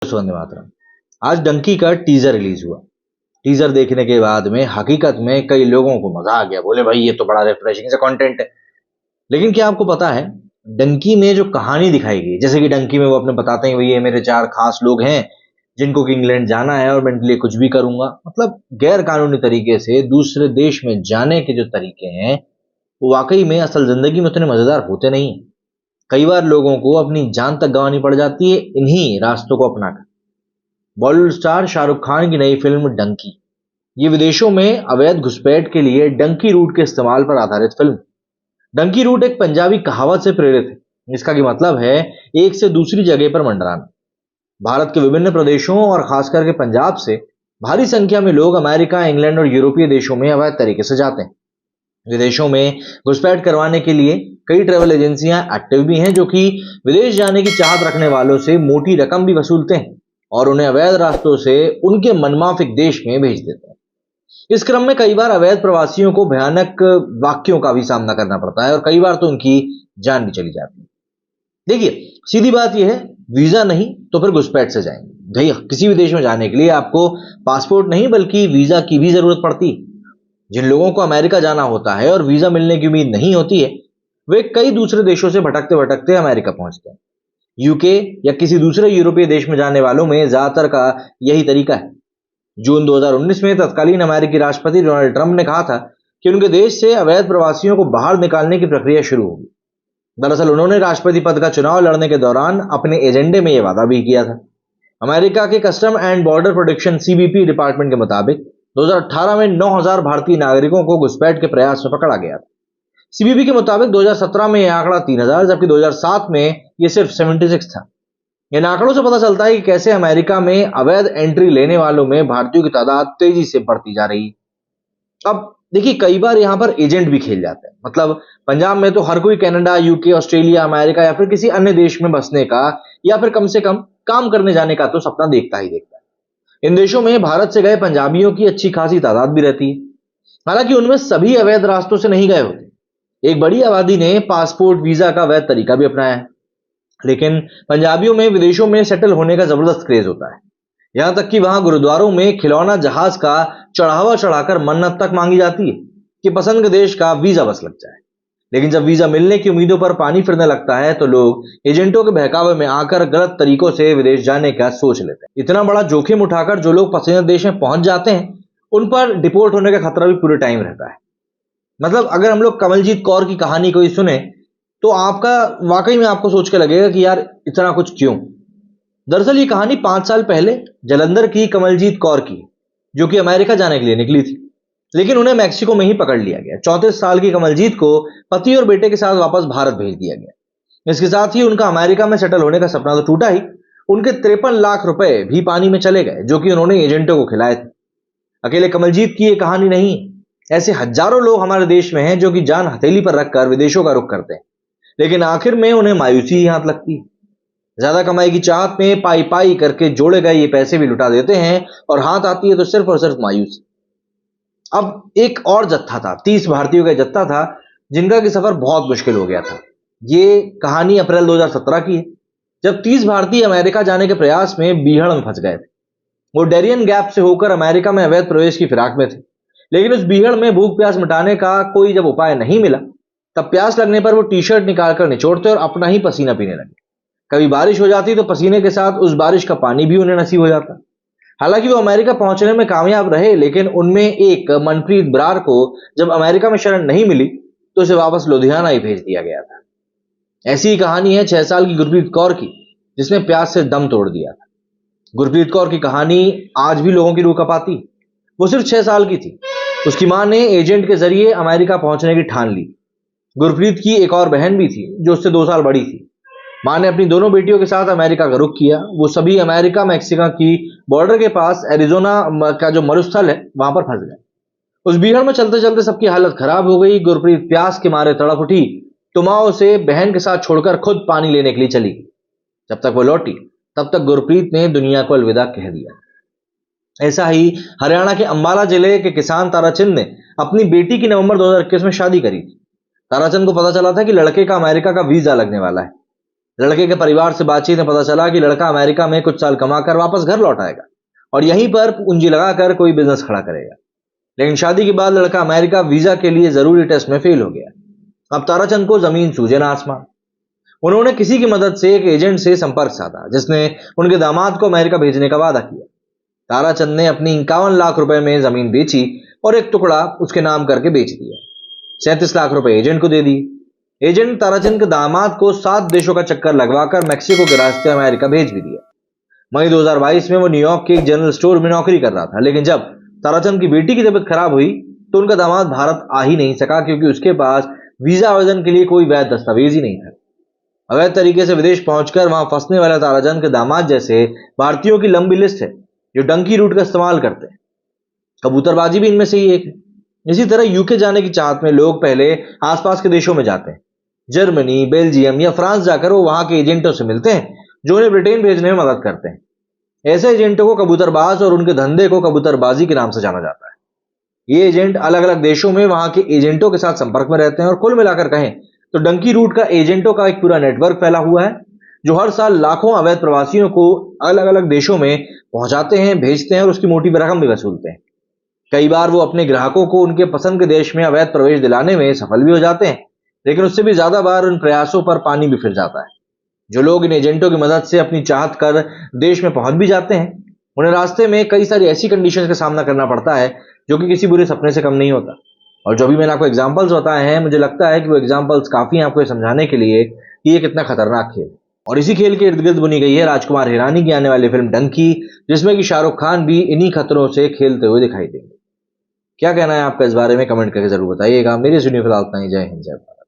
वंदे मातरम। आज डंकी का teaser release हुआ। टीजर देखने के बाद में हकीकत में कई लोगों को मजा आ गया, बोले भाई ये तो बड़ा रिफ्रेशिंग सा कंटेंट है। लेकिन क्या आपको पता है, डंकी में जो कहानी दिखाई गई, जैसे कि डंकी में वो अपने बताते हैं भाई ये मेरे 4 खास लोग हैं जिनको कि इंग्लैंड जाना है और मैं इनके लिए कुछ भी करूंगा। मतलब गैर कानूनी तरीके से दूसरे देश में जाने के जो तरीके हैं वो वाकई में असल जिंदगी में उतने मजेदार होते नहीं। कई बार लोगों को अपनी जान तक गंवानी पड़ जाती है इन्हीं रास्तों को अपनाकर। बॉलीवुड स्टार शाहरुख खान की नई फिल्म डंकी, ये विदेशों में अवैध घुसपैठ के लिए डंकी रूट के इस्तेमाल पर आधारित फिल्म। डंकी रूट एक पंजाबी कहावत से प्रेरित है, जिसका कि मतलब है एक से दूसरी जगह पर मंडराना। भारत के विभिन्न प्रदेशों और खासकर के पंजाब से भारी संख्या में लोग अमेरिका, इंग्लैंड और यूरोपीय देशों में अवैध तरीके से जाते हैं। विदेशों में घुसपैठ करवाने के लिए कई ट्रैवल एजेंसियां एक्टिव भी हैं, जो कि विदेश जाने की चाहत रखने वालों से मोटी रकम भी वसूलते हैं और उन्हें अवैध रास्तों से उनके मनमाफिक देश में भेज देते हैं। इस क्रम में कई बार अवैध प्रवासियों को भयानक वाक्यों का भी सामना करना पड़ता है और कई बार तो उनकी जान भी चली जाती है। देखिए, सीधी बात यह है, वीजा नहीं तो फिर घुसपैठ से जाएंगे। भैया, किसी भी देश में जाने के लिए आपको पासपोर्ट नहीं बल्कि वीजा की भी जरूरत पड़ती है। जिन लोगों को अमेरिका जाना होता है और वीजा मिलने की उम्मीद नहीं होती है, वे कई दूसरे देशों से भटकते भटकते अमेरिका पहुंचते हैं। यूके या किसी दूसरे यूरोपीय देश में जाने वालों में ज्यादातर का यही तरीका है। जून 2019 में तत्कालीन अमेरिकी राष्ट्रपति डोनाल्ड ट्रंप ने कहा था कि उनके देश से अवैध प्रवासियों को बाहर निकालने की प्रक्रिया शुरू होगी। दरअसल उन्होंने राष्ट्रपति पद का चुनाव लड़ने के दौरान अपने एजेंडे में यह वादा भी किया था। अमेरिका के custom and border protection CBP department के मुताबिक 2018 में 9,000 भारतीय नागरिकों को घुसपैठ के प्रयास में पकड़ा गया था। सीबीपी के मुताबिक 2017 में यह आंकड़ा 3,000, जबकि 2007 में यह सिर्फ 76 था। इन आंकड़ों से पता चलता है कि कैसे अमेरिका में अवैध एंट्री लेने वालों में भारतीयों की तादाद तेजी से बढ़ती जा रही है। अब देखिए, कई बार यहां पर एजेंट भी खेल जाते हैं। मतलब पंजाब में तो हर कोई कनाडा, यूके, ऑस्ट्रेलिया, अमेरिका या फिर किसी अन्य देश में बसने का या फिर कम से कम काम करने जाने का तो सपना देखता ही देखता है। इन देशों में भारत से गए पंजाबियों की अच्छी खासी तादाद भी रहती है। हालांकि उनमें सभी अवैध रास्तों से नहीं गए होते। एक बड़ी आबादी ने पासपोर्ट, वीजा का अवैध तरीका भी अपनाया है। लेकिन पंजाबियों में विदेशों में सेटल होने का जबरदस्त क्रेज होता है। यहां तक कि वहां गुरुद्वारों में खिलौना जहाज का चढ़ावा चढ़ाकर मन्नत तक मांगी जाती है कि पसंद के देश का वीजा बस लग जाए। लेकिन जब वीजा मिलने की उम्मीदों पर पानी फिरने लगता है तो लोग एजेंटों के बहकावे में आकर गलत तरीकों से विदेश जाने का सोच लेते हैं। इतना बड़ा जोखिम उठाकर जो लोग पसंदीदा देश में पहुंच जाते हैं, उन पर डिपोर्ट होने का खतरा भी पूरे टाइम रहता है। मतलब अगर हम लोग कमलजीत कौर की कहानी कोई सुने तो आपका वाकई में आपको सोच के लगेगा कि यार इतना कुछ क्यों। दरअसल ये कहानी 5 साल पहले जलंधर की कमलजीत कौर की, जो कि अमेरिका जाने के लिए निकली थी, लेकिन उन्हें मैक्सिको में ही पकड़ लिया गया। 34 साल की कमलजीत को पति और बेटे के साथ वापस भारत भेज दिया गया। इसके साथ ही उनका अमेरिका में सेटल होने का सपना तो टूटा ही, उनके 53 लाख रुपए भी पानी में चले गए, जो कि उन्होंने एजेंटों को खिलाए थे। अकेले कमलजीत की ये कहानी नहीं, ऐसे हजारों लोग हमारे देश में हैं जो कि जान हथेली पर रखकर विदेशों का रुख करते हैं, लेकिन आखिर में उन्हें मायूसी ही हाथ लगती है। ज्यादा कमाई की चाहत में पाई पाई करके जोड़े गए ये पैसे भी लुटा देते हैं और हाथ आती है तो सिर्फ और सिर्फ मायूसी। अब एक और जत्था था, 30 भारतीयों का जत्था था जिनका कि सफर बहुत मुश्किल हो गया था। ये कहानी अप्रैल 2017 की है, जब 30 भारतीय अमेरिका जाने के प्रयास में बीहड़ में फंस गए थे। वो डेरियन गैप से होकर अमेरिका में अवैध प्रवेश की फिराक में थे, लेकिन उस बीहड़ में भूख प्यास मिटाने का कोई जब उपाय नहीं मिला, तब प्यास लगने पर वो टी शर्ट निकालकर निचोड़ते और अपना ही पसीना पीने लगे। कभी बारिश हो जाती तो पसीने के साथ उस बारिश का पानी भी उन्हें नसीब हो जाता। हालांकि वो अमेरिका पहुंचने में कामयाब रहे, लेकिन उनमें एक मनप्रीत बरार को जब अमेरिका में शरण नहीं मिली तो उसे वापस लुधियाना ही भेज दिया गया था। ऐसी ही कहानी है 6 साल की गुरप्रीत कौर की, जिसने प्यास से दम तोड़ दिया था। गुरप्रीत कौर की कहानी आज भी लोगों की रूह कांपाती। वो सिर्फ 6 साल की थी। उसकी मां ने एजेंट के जरिए अमेरिका पहुंचने की ठान ली। गुरप्रीत की एक और बहन भी थी जो उससे 2 साल बड़ी थी। मां ने अपनी दोनों बेटियों के साथ अमेरिका का रुख किया। वो सभी अमेरिका मैक्सिको की बॉर्डर के पास एरिजोना का जो मरुस्थल है वहां पर फंस गए। उस बीहड़ में चलते चलते सबकी हालत खराब हो गई। गुरप्रीत प्यास के मारे तड़प उठी तो मां उसे बहन के साथ छोड़कर खुद पानी लेने के लिए चली गई। जब तक वो लौटी तब तक गुरप्रीत ने दुनिया को अलविदा कह दिया। ऐसा ही हरियाणा के अंबाला जिले के किसान ताराचंद ने अपनी बेटी की नवंबर 2021 में शादी करी थी। ताराचंद को पता चला था कि लड़के का अमेरिका का वीजा लगने वाला है। लड़के के परिवार से बातचीत में पता चला कि लड़का अमेरिका में कुछ साल कमाकर वापस घर लौट आएगा और यहीं पर पूंजी लगाकर कोई बिजनेस खड़ा करेगा। लेकिन शादी के बाद लड़का अमेरिका वीजा के लिए जरूरी टेस्ट में फेल हो गया। अब ताराचंद को जमीन सूझे ना आसमान। उन्होंने किसी की मदद से एक एजेंट से संपर्क साधा जिसने उनके दामाद को अमेरिका भेजने का वादा किया। ताराचंद ने अपनी 51 लाख रुपए में जमीन बेची और एक टुकड़ा उसके नाम करके बेच दिया। 37 लाख रुपए एजेंट को दे दिए। एजेंट ताराचंद के दामाद को 7 देशों का चक्कर लगवाकर मैक्सिको के रास्ते अमेरिका भेज भी दिया। मई 2022 में वो न्यूयॉर्क के एक जनरल स्टोर में नौकरी कर रहा था, लेकिन जब ताराचंद की बेटी की तबीयत खराब हुई तो उनका दामाद भारत आ ही नहीं सका क्योंकि उसके पास वीजा आवेदन के लिए कोई वैध दस्तावेज ही नहीं था। अवैध तरीके से विदेश पहुंचकर वहां फंसने वाले ताराचंद के दामाद जैसे भारतीयों की लंबी लिस्ट है जो डंकी रूट का इस्तेमाल करते हैं। कबूतरबाजी भी इनमें से ही एक है। इसी तरह यूके जाने की चाहत में लोग पहले आसपास के देशों में जाते हैं। जर्मनी, बेल्जियम या फ्रांस जाकर वो वहां के एजेंटों से मिलते हैं जो उन्हें ब्रिटेन भेजने में मदद करते हैं। ऐसे एजेंटों को कबूतरबाज और उनके धंधे को कबूतरबाजी के नाम से जाना जाता है। ये एजेंट अलग अलग देशों में वहां के एजेंटों के साथ संपर्क में रहते हैं और कुल मिलाकर कहें तो डंकी रूट का एजेंटों का एक पूरा नेटवर्क फैला हुआ है जो हर साल लाखों अवैध प्रवासियों को अलग अलग देशों में पहुंचाते हैं, भेजते हैं और उसकी मोटी रकम भी वसूलते हैं। कई बार वो अपने ग्राहकों को उनके पसंद के देश में अवैध प्रवेश दिलाने में सफल भी हो जाते हैं, लेकिन उससे भी ज्यादा बार उन प्रयासों पर पानी भी फिर जाता है। जो लोग इन एजेंटों की मदद से अपनी चाहत कर देश में पहुंच भी जाते हैं, उन्हें रास्ते में कई सारी ऐसी कंडीशंस का सामना करना पड़ता है जो कि किसी बुरे सपने से कम नहीं होता। और जो भी मैंने आपको एग्जांपल्स बताए हैं, मुझे लगता है कि वो एग्जांपल्स काफी हैं आपको ये समझाने के लिए कि ये कितना खतरनाक खेल है। और इसी खेल के इर्द गिर्द बुनी गई है राजकुमार हिरानी की आने वाली फिल्म डंकी, जिसमें कि शाहरुख खान भी इन्हीं खतरों से खेलते हुए दिखाई देंगे। क्या कहना है आपका इस बारे में कमेंट करके जरूर बताइएगा। मेरी सुनिए फिलहाल इतना ही। जय हिंद, जय भारत।